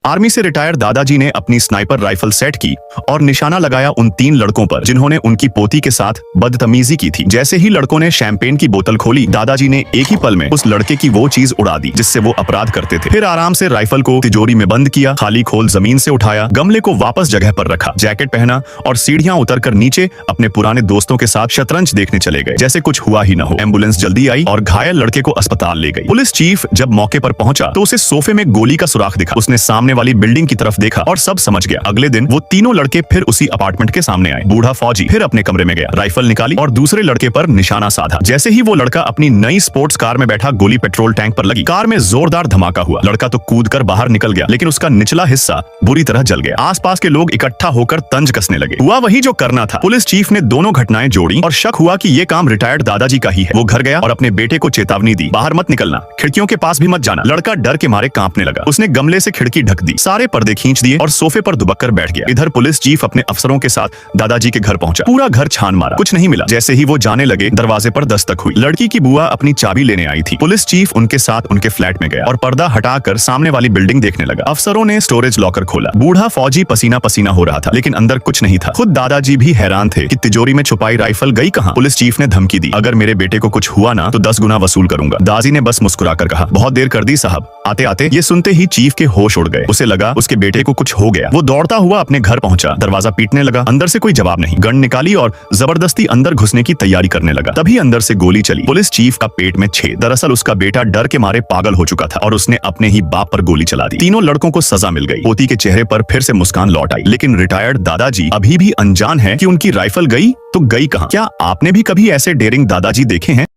Army से retire दादाजी ने अपनी स्नाइपर राइफल सेट की और निशाना लगाया उन 3 लड़कों पर जिन्होंने उनकी पोती के साथ बदतमीजी की थी। जैसे ही लड़कों ने शैंपेन की बोतल खोली, दादाजी ने एक ही पल में उस लड़के की वो चीज उड़ा दी जिससे वो अपराध करते थे। फिर आराम से राइफल को तिजोरी में बंद किया, खाली खोल जमीन से उठाया, गमले को वापस जगह पर रखा, जैकेट पहना और सीढ़ियां उतरकर नीचे अपने पुराने दोस्तों के साथ शतरंज देखने चले गए जैसे कुछ हुआ ही न हो। एम्बुलेंस जल्दी आई और घायल लड़के को अस्पताल ले गई। पुलिस चीफ जब मौके पर पहुंचा तो उसे सोफे में गोली का सुराग दिखा। उसने सामने वाली बिल्डिंग की तरफ देखा और सब समझ गया। अगले दिन वो तीनों लड़के फिर उसी अपार्टमेंट के सामने आए। बूढ़ा फौजी फिर अपने कमरे में गया, राइफल निकाली और दूसरे लड़के पर निशाना साधा। जैसे ही वो लड़का अपनी नई स्पोर्ट्स कार में बैठा, गोली पेट्रोल टैंक पर लगी। कार में जोरदार धमाका हुआ। लड़का तो कूदकर बाहर निकल गया, लेकिन उसका निचला हिस्सा बुरी तरह जल गया। आसपास के लोग इकट्ठा होकर तंज कसने लगे। हुआ वही जो करना था। पुलिस चीफ ने दोनों घटनाएं जोड़ी और शक हुआ कि ये काम रिटायर्ड दादाजी का ही है। वो घर गया और अपने बेटे को चेतावनी दी, बाहर मत निकलना, खिड़कियों के पास भी मत जाना। लड़का डर के मारे कांपने लगा। उसने गमले से खिड़की ढक दी, सारे पर्दे खींच दिए और सोफे पर दुबक कर बैठ गया। इधर पुलिस चीफ अपने अफसरों के साथ दादाजी के घर पहुंचा। पूरा घर छान मारा, कुछ नहीं मिला। जैसे ही वो जाने लगे, दरवाजे पर दस्तक हुई। लड़की की बुआ अपनी चाबी लेने आई थी। पुलिस चीफ उनके साथ उनके फ्लैट में गया और पर्दा हटाकर सामने वाली बिल्डिंग देखने लगा। अफसरों ने स्टोरेज लॉकर खोला। बूढ़ा फौजी पसीना पसीना हो रहा था, लेकिन अंदर कुछ नहीं था। खुद दादाजी भी हैरान थे कि तिजोरी में छुपाई राइफल गई कहां। पुलिस चीफ ने धमकी दी, अगर मेरे बेटे को कुछ हुआ ना तो 10 गुना वसूल करूंगा। दादाजी ने बस मुस्कुराकर कहा, बहुत देर कर दी साहब। आते आते ये सुनते ही चीफ के होश उड़ गए। उसे लगा उसके बेटे को कुछ हो गया। वो दौड़ता हुआ अपने घर पहुंचा, दरवाजा पीटने लगा। अंदर से कोई जवाब नहीं। गन निकाली और जबरदस्ती अंदर घुसने की तैयारी करने लगा। तभी अंदर से गोली चली। पुलिस चीफ का पेट में छेद। दरअसल उसका बेटा डर के मारे पागल हो चुका था और उसने अपने ही बाप पर गोली चला दी। तीनों लड़कों को सजा मिल गई। पोती के चेहरे पर फिर से मुस्कान लौट आई, लेकिन रिटायर्ड दादाजी अभी भी अनजान है कि उनकी राइफल गई तो गई कहां। क्या आपने भी कभी ऐसे डेयरिंग दादाजी देखे हैं?